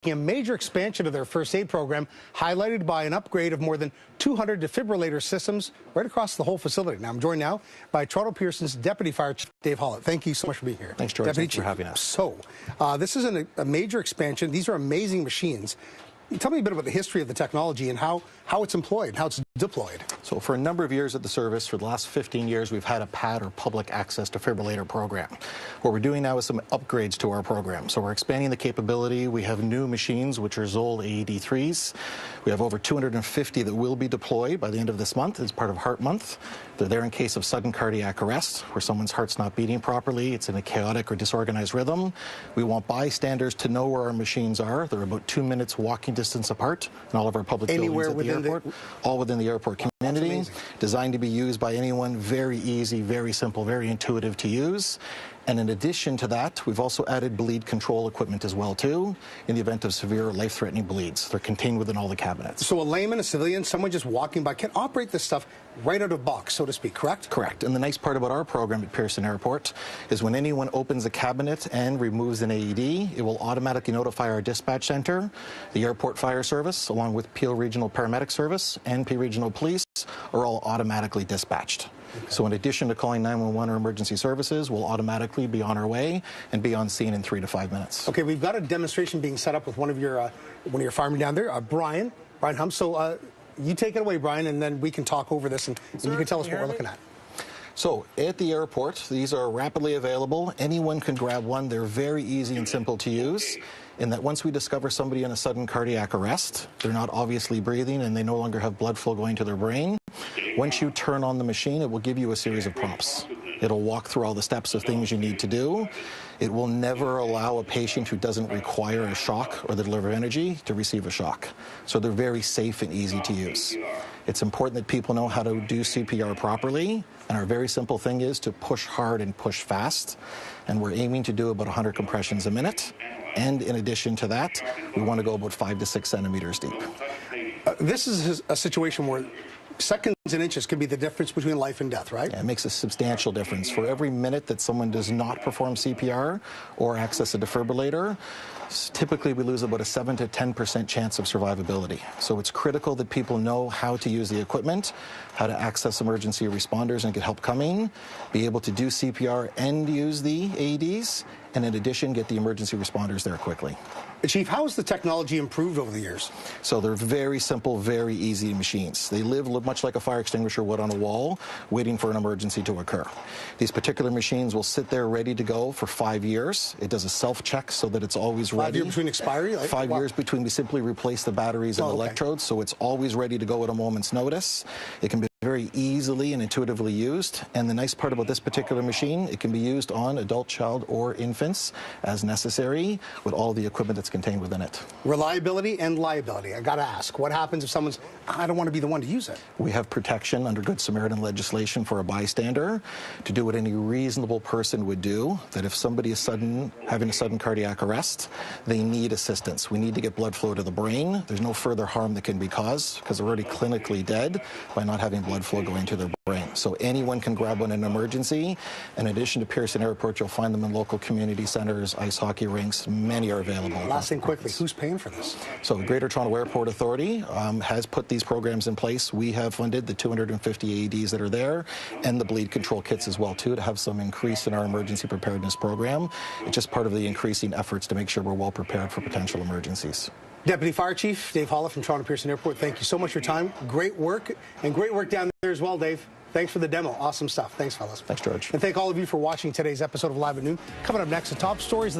A major expansion of their first aid program, highlighted by an upgrade of more than 200 defibrillator systems right across the whole facility. Now, I'm joined now by Toronto Pearson's Deputy Fire Chief, Dave Hollett. Thank you so much for being here. Thanks, George. Deputy Thanks for having us. So, this is a major expansion. These are amazing machines. Tell me a bit about the history of the technology and how it's employed, how it's deployed. So for a number of years at the service, for the last 15 years, we've had a PAD, or public access defibrillator program. What we're doing now is some upgrades to our program. So we're expanding the capability. We have new machines, which are ZOLL AED3s. We have over 250 that will be deployed by the end of this month as part of Heart Month. They're there in case of sudden cardiac arrest, where someone's heart's not beating properly, it's in a chaotic or disorganized rhythm. We want bystanders to know where our machines are. They're about 2 minutes walking distance apart in all of our public buildings at the airport, all within the airport community, designed to be used by anyone. Very easy, very simple, very intuitive to use. And in addition to that, we've also added bleed control equipment as well, too, in the event of severe life-threatening bleeds. They're contained within all the cabinets. So a layman, a civilian, someone just walking by can operate this stuff right out of box, so to speak, correct? Correct. And the nice part about our program at Pearson Airport is when anyone opens a cabinet and removes an AED, it will automatically notify our dispatch center, the Airport Fire Service, along with Peel Regional Paramedic Service and P Regional Police, are all automatically dispatched. Okay. So in addition to calling 911 or emergency services, we'll automatically be on our way and be on scene in 3 to 5 minutes. Okay, we've got a demonstration being set up with one of your firemen down there, Brian Hum. So you take it away, Brian, and then we can talk over this and you can tell us what we're looking at. So at the airport, these are rapidly available. Anyone can grab one. They're very easy and simple to use, in that once we discover somebody in a sudden cardiac arrest, they're not obviously breathing and they no longer have blood flow going to their brain. Once you turn on the machine, it will give you a series of prompts. It'll walk through all the steps of things you need to do. It will never allow a patient who doesn't require a shock or the delivery of energy to receive a shock. So they're very safe and easy to use. It's important that people know how to do CPR properly, and our very simple thing is to push hard and push fast, and we're aiming to do about 100 compressions a minute. And in addition to that, we want to go about 5 to 6 centimeters deep. This is a situation where seconds and inches can be the difference between life and death, right? Yeah, it makes a substantial difference. For every minute that someone does not perform CPR or access a defibrillator, typically we lose about a 7 to 10% chance of survivability. So it's critical that people know how to use the equipment, how to access emergency responders and get help coming, be able to do CPR and use the AEDs, and in addition, get the emergency responders there quickly. Chief, how has the technology improved over the years? So they're very simple, very easy machines. They live much like a fire extinguisher would on a wall, waiting for an emergency to occur. These particular machines will sit there ready to go for 5 years. It does a self-check so that it's always ready. 5 years between expiry? Like, 5 years between. We simply replace the batteries and the electrodes, so it's always ready to go at a moment's notice. It can be very easily and intuitively used, and the nice part about this particular machine, it can be used on adult, child, or infants as necessary with all the equipment that's contained within it. Reliability and liability. I gotta ask, what happens if someone's, I don't want to be the one to use it? We have protection under Good Samaritan legislation for a bystander to do what any reasonable person would do, that if somebody is having a sudden cardiac arrest, they need assistance. We need to get blood flow to the brain. There's no further harm that can be caused because they're already clinically dead by not having blood flow going to their brain. So anyone can grab one in an emergency. In addition to Pearson Airport, you'll find them in local community centers, ice hockey rinks. Many are available. Last thing quickly, who's paying for this? So the Greater Toronto Airport Authority has put these programs in place. We have funded the 250 AEDs that are there and the bleed control kits as well, too, to have some increase in our emergency preparedness program. It's just part of the increasing efforts to make sure we're well prepared for potential emergencies. Deputy Fire Chief Dave Hollett from Toronto Pearson Airport, thank you so much for your time. Great work, and great work down there as well, Dave. Thanks for the demo. Awesome stuff. Thanks, fellas. Thanks, George. And thank all of you for watching today's episode of Live at Noon. Coming up next, the top stories